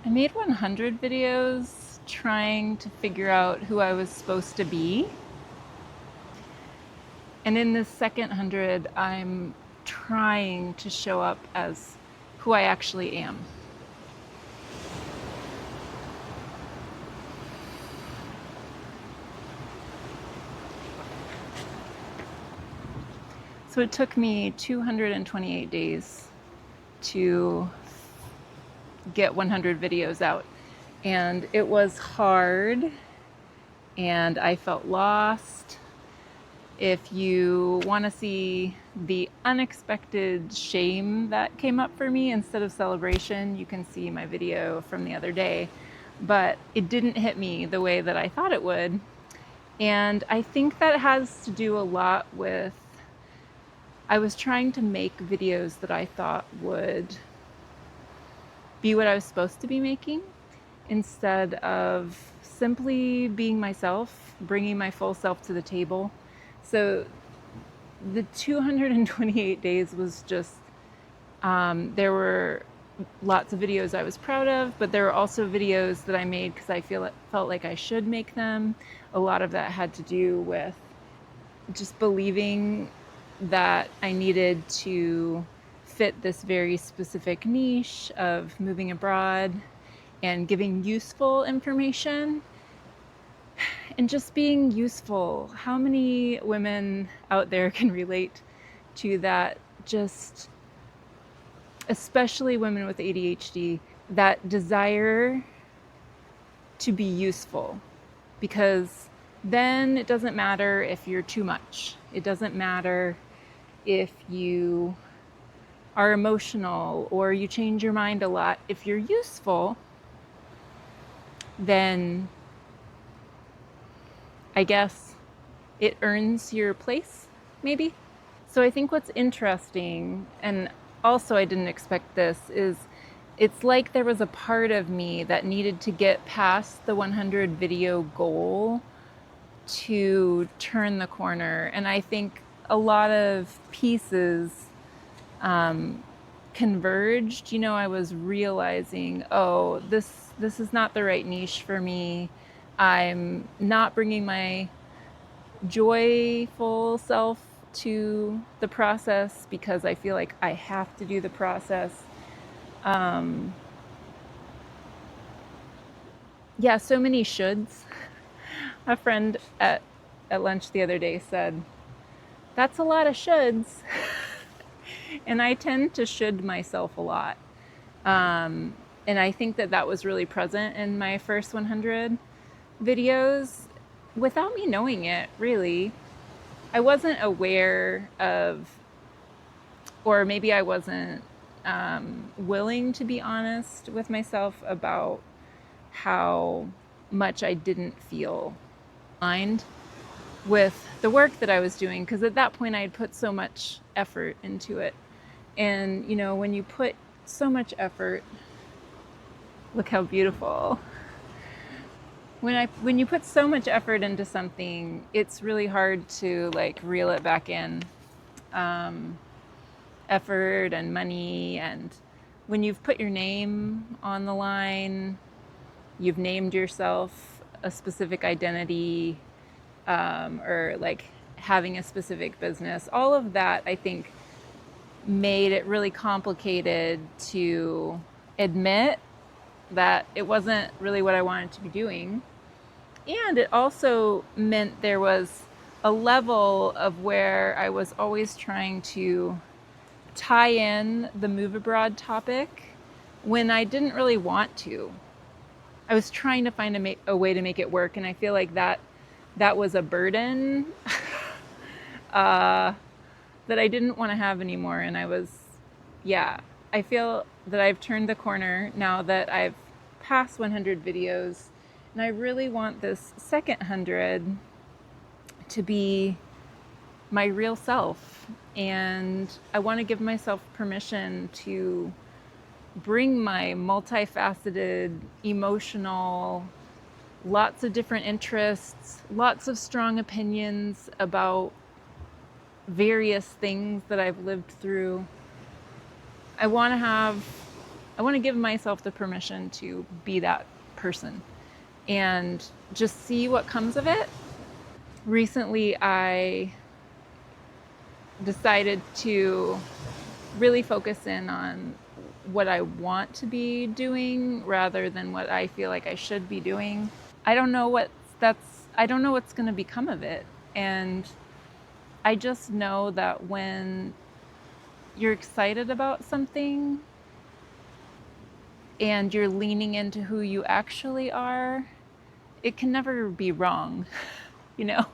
I made 100 videos trying to figure out who I was supposed to be. And in this second 100, I'm trying to show up as who I actually am. So it took me 228 days to get 100 videos out. And it was hard, and I felt lost. If you want to see the unexpected shame that came up for me instead of celebration, you can see my video from the other day. But it didn't hit me the way that I thought it would. And I think that has to do a lot with I was trying to make videos that I thought would be what I was supposed to be making instead of simply being myself, bringing my full self to the table. So the 228 days was just, there were lots of videos I was proud of, but there were also videos that I made because I felt like I should make them. A lot of that had to do with just believing that I needed to fit this very specific niche of moving abroad and giving useful information and just being useful. How many women out there can relate to that? Just especially women with ADHD, that desire to be useful, because then it doesn't matter if you're too much. It doesn't matter if you are emotional or you change your mind a lot. If you're useful, then I guess it earns your place, maybe. So I think what's interesting, and also I didn't expect this, is it's like there was a part of me that needed to get past the 100 video goal to turn the corner. And I think a lot of pieces converged. I was realizing, oh, this is not the right niche for me. I'm not bringing my joyful self to the process because I feel like I have to do the process. Yeah, so many shoulds. A friend at lunch the other day said, "That's a lot of shoulds." And I tend to should myself a lot. And I think that was really present in my first 100 videos without me knowing it, really. I wasn't aware of, or maybe I wasn't willing to be honest with myself about how much I didn't feel aligned with the work that I was doing, because at that point I had put so much effort into it. And when you put so much effort, look how beautiful. When you put so much effort into something, it's really hard to reel it back in. Effort and money, and when you've put your name on the line, you've named yourself a specific identity, or having a specific business, all of that I think made it really complicated to admit that it wasn't really what I wanted to be doing. And it also meant there was a level of where I was always trying to tie in the move abroad topic when I didn't really want to. I was trying to find a way to make it work, and I feel like that was a burden that I didn't want to have anymore. And I feel that I've turned the corner now that I've passed 100 videos, and I really want this second 100 to be my real self. And I want to give myself permission to bring my multifaceted, emotional, lots of different interests, lots of strong opinions about various things that I've lived through. I want to have I want to give myself the permission to be that person and just see what comes of it. Recently, I decided to really focus in on what I want to be doing rather than what I feel like I should be doing. I don't know I don't know what's going to become of it. And I just know that when you're excited about something and you're leaning into who you actually are, it can never be wrong. you know,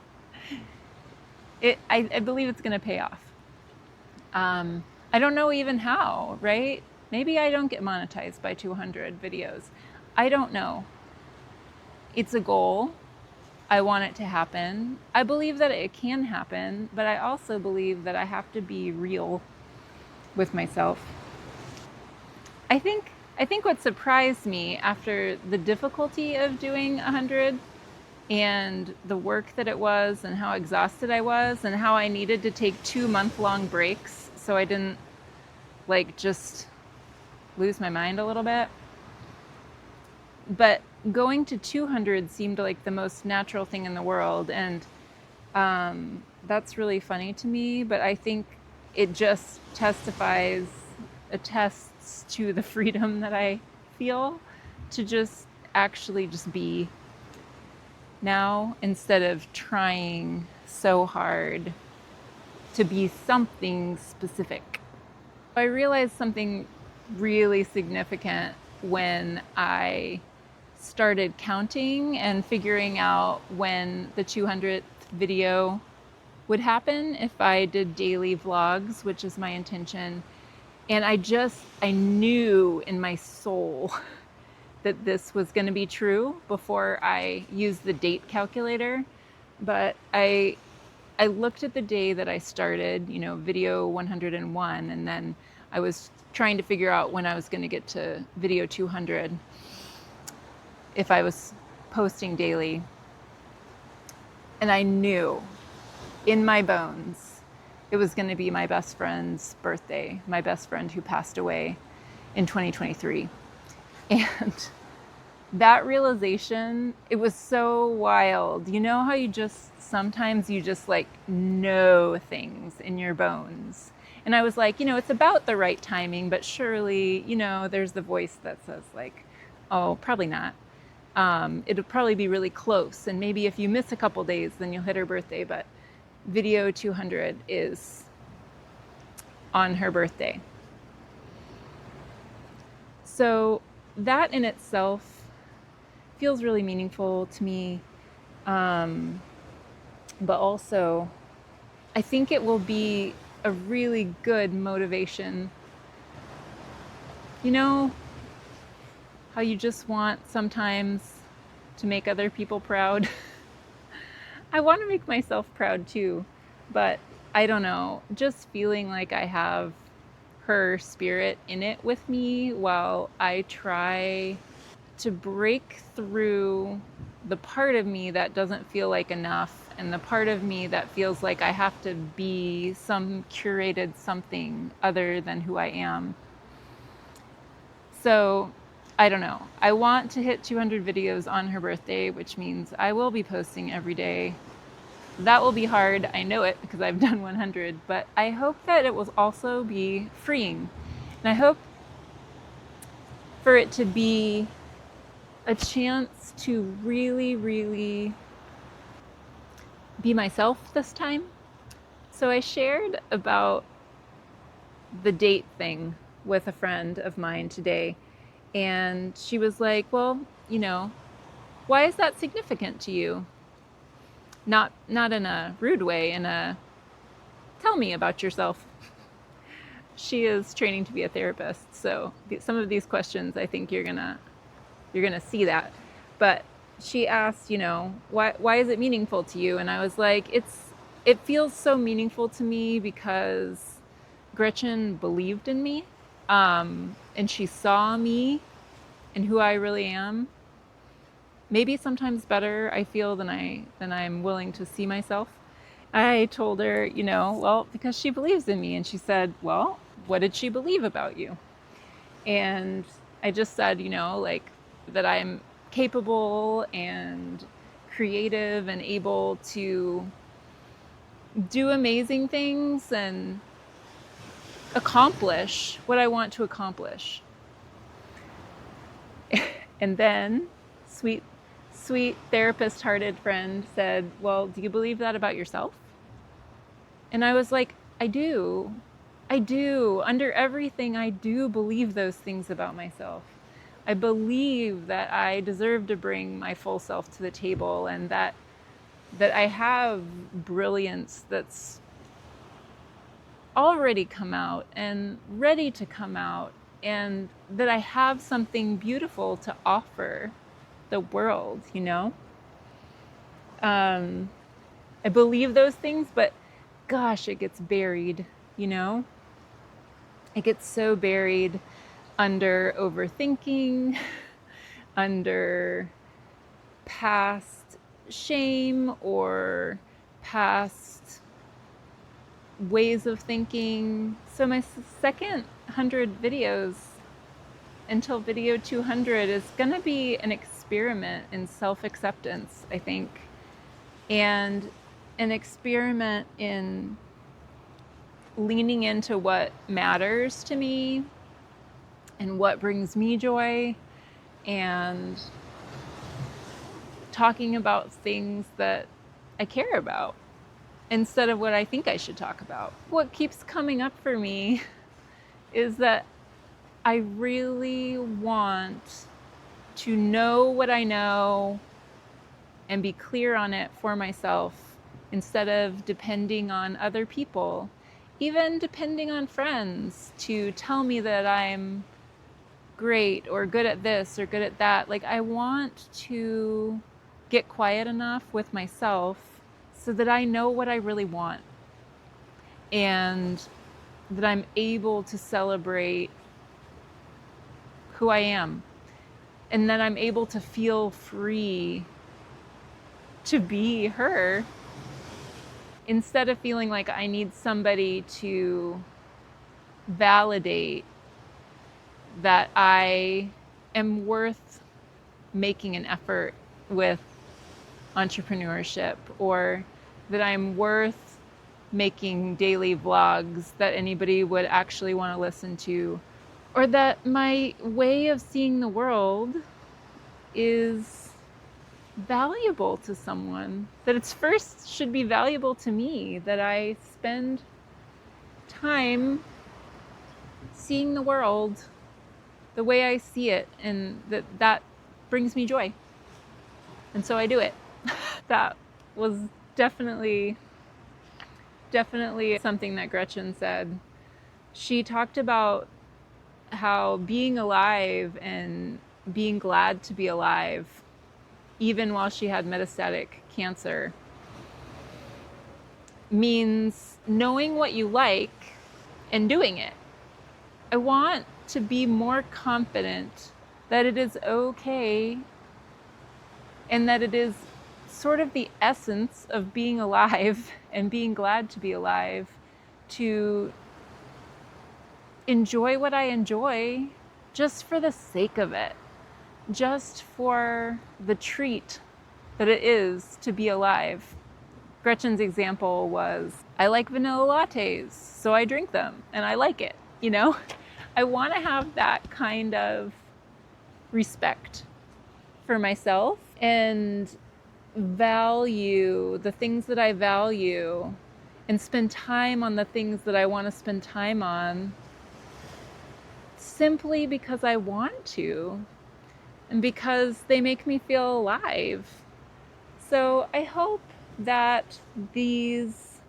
I believe it's going to pay off. I don't know even how, right? Maybe I don't get monetized by 200 videos. I don't know. It's a goal. I want it to happen. I believe that it can happen, but I also believe that I have to be real with myself. I think what surprised me after the difficulty of doing 100 and the work that it was and how exhausted I was and how I needed to take 2-month-long breaks so I didn't just lose my mind a little bit. But going to 200 seemed like the most natural thing in the world, and that's really funny to me, but I think it just attests to the freedom that I feel to just actually just be now instead of trying so hard to be something specific. I realized something really significant when I started counting and figuring out when the 200th video would happen if I did daily vlogs, which is my intention. And I knew in my soul that this was going to be true before I used the date calculator. But I looked at the day that I started, video 101, and then I was trying to figure out when I was going to get to video 200 if I was posting daily. And I knew in my bones it was going to be my best friend's birthday, my best friend who passed away in 2023. And that realization, it was so wild. You know how sometimes you just know things in your bones. And I was like, it's about the right timing, but surely, there's the voice that says oh, probably not. It'll probably be really close. And maybe if you miss a couple days, then you'll hit her birthday. But video 200 is on her birthday. So that in itself feels really meaningful to me. But also, I think it will be a really good motivation. You know how you just want sometimes to make other people proud? I want to make myself proud too, but I don't know, just feeling like I have her spirit in it with me while I try to break through the part of me that doesn't feel like enough and the part of me that feels like I have to be some curated something other than who I am. So I don't know. I want to hit 200 videos on her birthday, which means I will be posting every day. That will be hard. I know it because I've done 100, but I hope that it will also be freeing. And I hope for it to be a chance to really, really be myself this time. So I shared about the date thing with a friend of mine today, and she was like, well, why is that significant to you? Not in a rude way, in a tell me about yourself. She is training to be a therapist, so some of these questions, I think you're gonna see that. But she asked, why is it meaningful to you? And I was like, it feels so meaningful to me because Gretchen believed in me, and she saw me and who I really am. Maybe sometimes better, I feel, than I'm willing to see myself. I told her, well, because she believes in me. And she said, well, what did she believe about you? And I just said, like that I'm capable and creative and able to do amazing things and accomplish what I want to accomplish. And then, sweet, sweet therapist hearted friend said, well, do you believe that about yourself? And I was like, I do. I do. Under everything, I do believe those things about myself. I believe that I deserve to bring my full self to the table, and that I have brilliance that's already come out and ready to come out, and that I have something beautiful to offer the world, I believe those things, but gosh, it gets buried, you know? It gets so buried under overthinking, under past shame or past ways of thinking. So my second 100 videos until video 200 is going to be an experiment in self-acceptance, I think, and an experiment in leaning into what matters to me and what brings me joy, and talking about things that I care about instead of what I think I should talk about. What keeps coming up for me is that I really want to know what I know and be clear on it for myself instead of depending on other people, even depending on friends to tell me that I'm great or good at this or good at that. Like, I want to get quiet enough with myself so that I know what I really want, and that I'm able to celebrate who I am, and that I'm able to feel free to be her instead of feeling like I need somebody to validate that I am worth making an effort with entrepreneurship, or that I'm worth making daily vlogs that anybody would actually want to listen to, or that my way of seeing the world is valuable to someone, that it's first should be valuable to me, that I spend time seeing the world the way I see it, and that brings me joy. And so I do it. That was definitely something that Gretchen said. She talked about how being alive and being glad to be alive, even while she had metastatic cancer, means knowing what you like and doing it. I want to be more confident that it is okay, and that it is sort of the essence of being alive and being glad to be alive, to enjoy what I enjoy just for the sake of it, just for the treat that it is to be alive. Gretchen's example was, I like vanilla lattes, so I drink them and I like it, I want to have that kind of respect for myself and value the things that I value, and spend time on the things that I want to spend time on, simply because I want to and because they make me feel alive. So I hope that these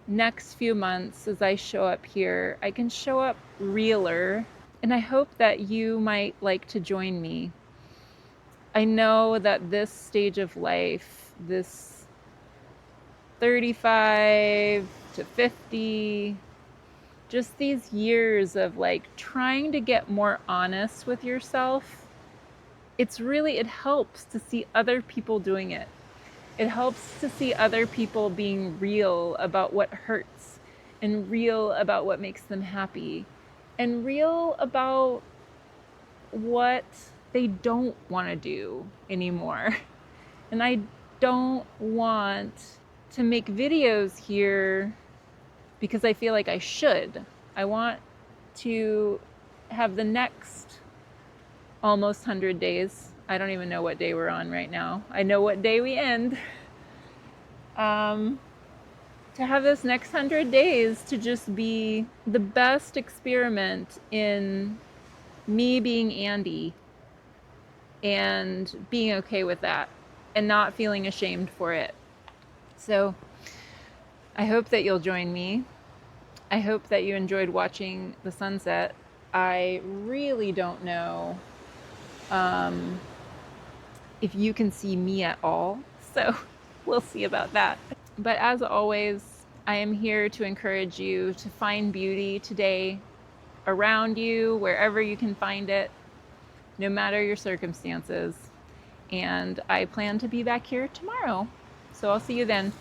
next few months, as I show up here, I can show up realer, and I hope that you might like to join me. I know that this stage of life, this 35 to 50, just these years of like trying to get more honest with yourself, it helps to see other people doing it. It helps to see other people being real about what hurts, and real about what makes them happy, and real about what they don't want to do anymore. And I don't want to make videos here because I feel like I should. I want to have the next almost 100 days. I don't even know what day we're on right now. I know what day we end. To have this next 100 days to just be the best experiment in me being Andy and being okay with that and not feeling ashamed for it. So I hope that you'll join me. I hope that you enjoyed watching the sunset. I really don't know if you can see me at all, so we'll see about that. But as always, I am here to encourage you to find beauty today around you, wherever you can find it, no matter your circumstances. And I plan to be back here tomorrow. So I'll see you then.